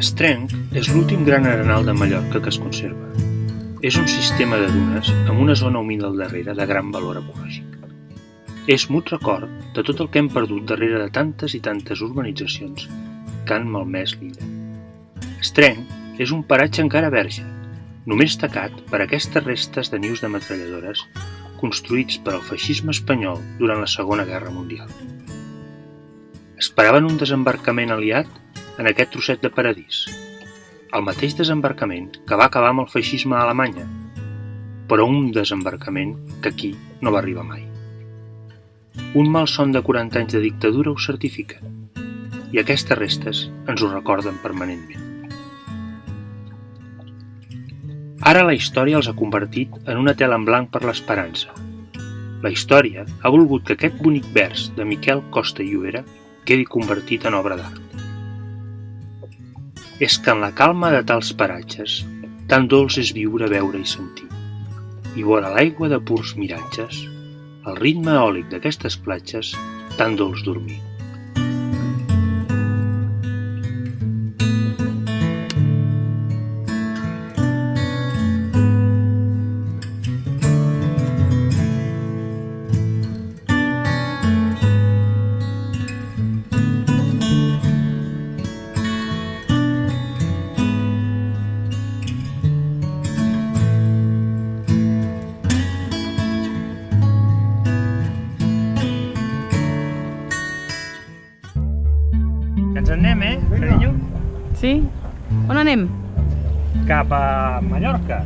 Estrenc és l'últim gran arenal de Mallorca que es conserva. És un sistema de dunes amb una zona humida al darrere de gran valor ecològic. És mut record de tot el que hem perdut darrere de tantes i tantes urbanitzacions que han malmès l'illa. Estrenc és un paratge encara verge, només tacat per aquestes restes de nius de metralladores construïts per al feixisme espanyol durant la Segona Guerra Mundial. Esperaven un desembarcament aliat en aquest trosset de paradís, el mateix desembarcament que va acabar amb el feixisme a Alemanya, però un desembarcament que aquí no va arribar mai. Un malson de 40 anys de dictadura ho certifica, i aquestes restes ens ho recorden permanentment. Ara la història els ha convertit en una tela en blanc per l'esperança. La història ha volgut que aquest bonic vers de Miquel Costa i Llobera quedi convertit en obra d'art. És que en la calma de tals paratges, tan dolç és viure, veure i sentir. I vora l'aigua de purs miratges, el ritme eòlic d'aquestes platges, tan dolç dormir. Ens en anem, carinyo? Sí? On anem? Cap a Mallorca.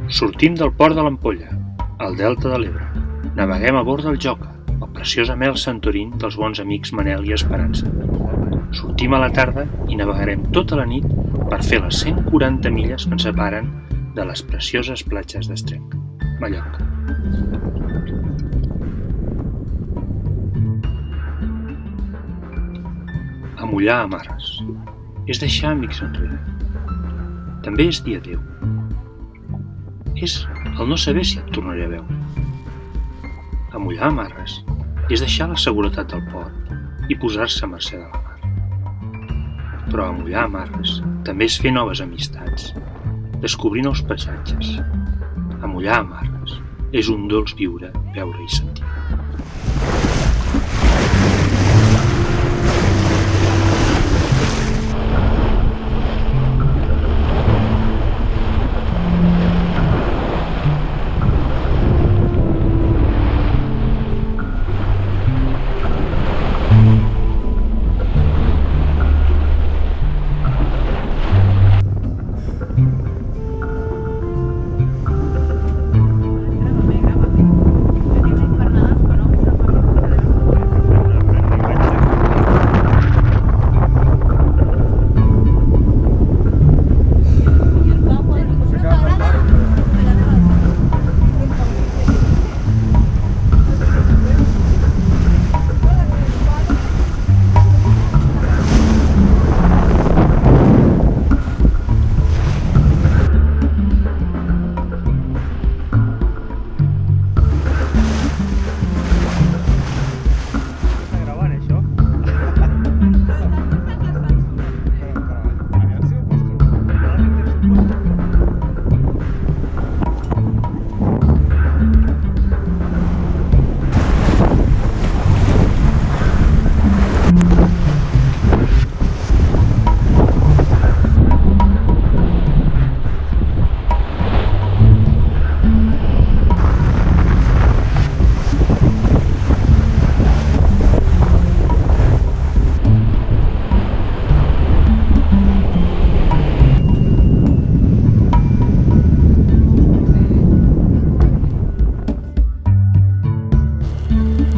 Sortim del port de l'Ampolla, al delta de l'Ebre. Naveguem a bord del Joca, el preciós amel Santorín dels bons amics Manel i Esperança. Sortim a la tarda i navegarem tota la nit per fer les 140 milles que ens separen de les precioses platges d'Estrenc, Mallorca. Amollar amarres. És deixar amics enrere. També és dir adéu. És el no saber si et tornaré a veure. Amollar amarres és deixar la seguretat del port i posar-se a mercè de la mar. Però amollar amarres també és fer noves amistats, descobrir nous paisatges. Amollar amarres és un dolç viure, veure i sentir.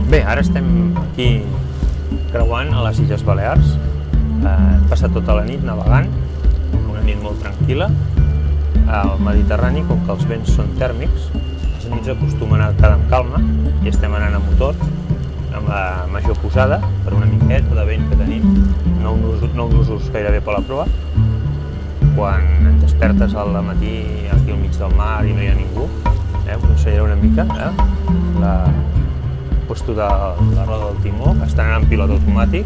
Bé, ara estem aquí creuant a les Illes Balears. Hem passat tota la nit navegant, una nit molt tranquil·la. Al Mediterrani, com que els vents són tèrmics, les nits acostumen a quedar amb calma i estem anant a motor, amb la major posada, per una miqueta de vent que tenim, no nusos gairebé per la proa. Quan et despertes al matí aquí al mig del mar i no hi ha ningú, us ensenyaré una mica puesto de la roda del timó, estan en pilot automàtic.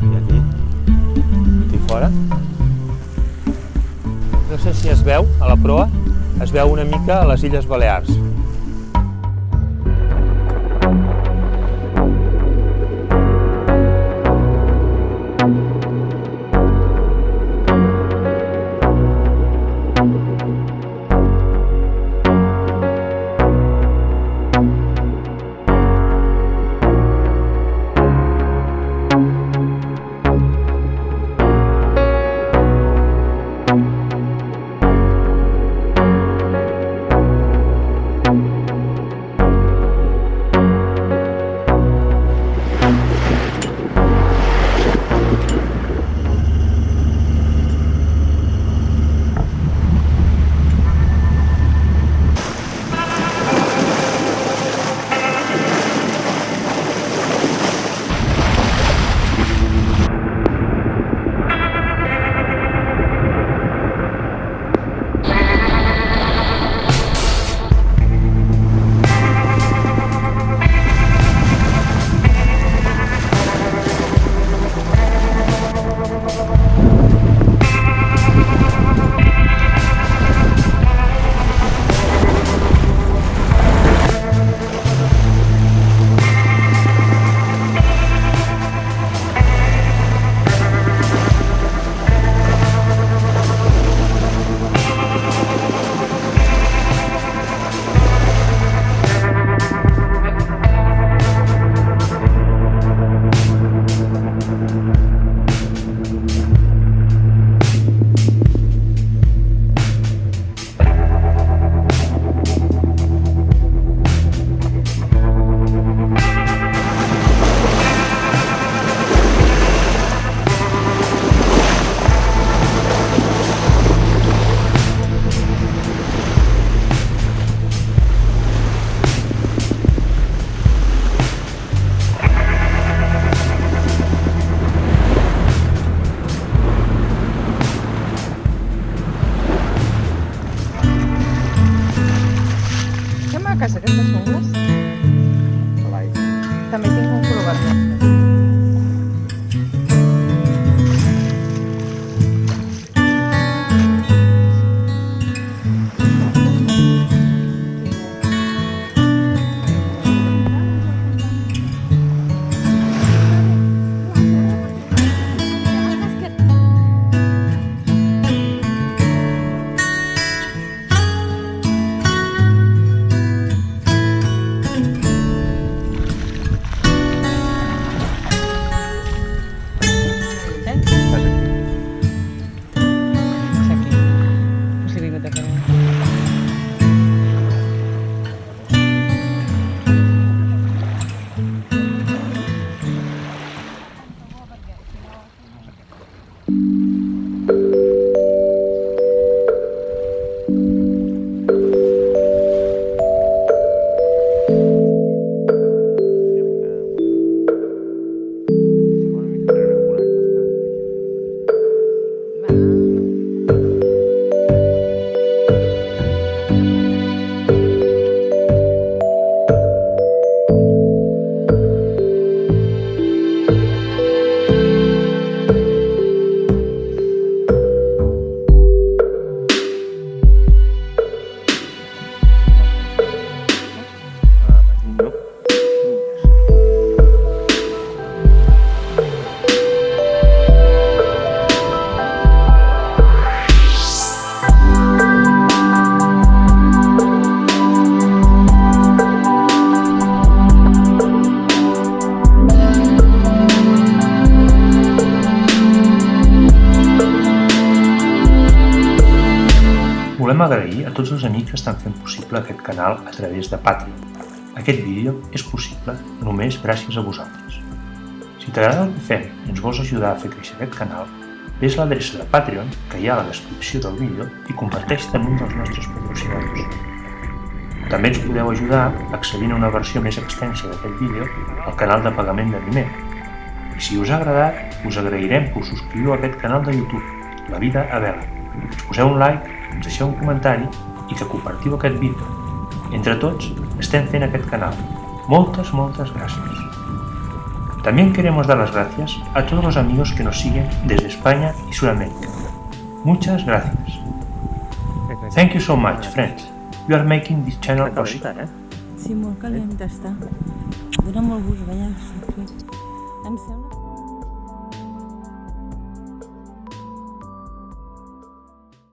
I aquí fora. No sé si es veu a la proa, es veu una mica a les Illes Balears. Maques aquestes ungles? També tinc un color vermell. Volem agrair a tots els amics que estan fent possible aquest canal a través de Patreon. Aquest vídeo és possible només gràcies a vosaltres. Si t'agrada el que fem i ens vols ajudar a fer créixer aquest canal, ves a l'adreça de Patreon que hi ha a la descripció del vídeo i comparteix-te amb un dels nostres patrocinadors. També ens podeu ajudar accedint a una versió més extensa d'aquest vídeo al canal de pagament de Vimeo. I si us ha agradat, us agrairem que us subscriviu a aquest canal de YouTube, La Vida a Vela. Ens poseu un like, ens deixeu un comentari i que compartiu aquest vídeo. Entre tots estem fent aquest canal. Moltes gracias. También queremos dar las gracias a todos los amigos que nos siguen desde España y Sudamérica. Muchas gracias. Thank you so much, friends. You are making this channel possible. Sí, molt calenta està. Dóna molt gust ballar. Em sembla...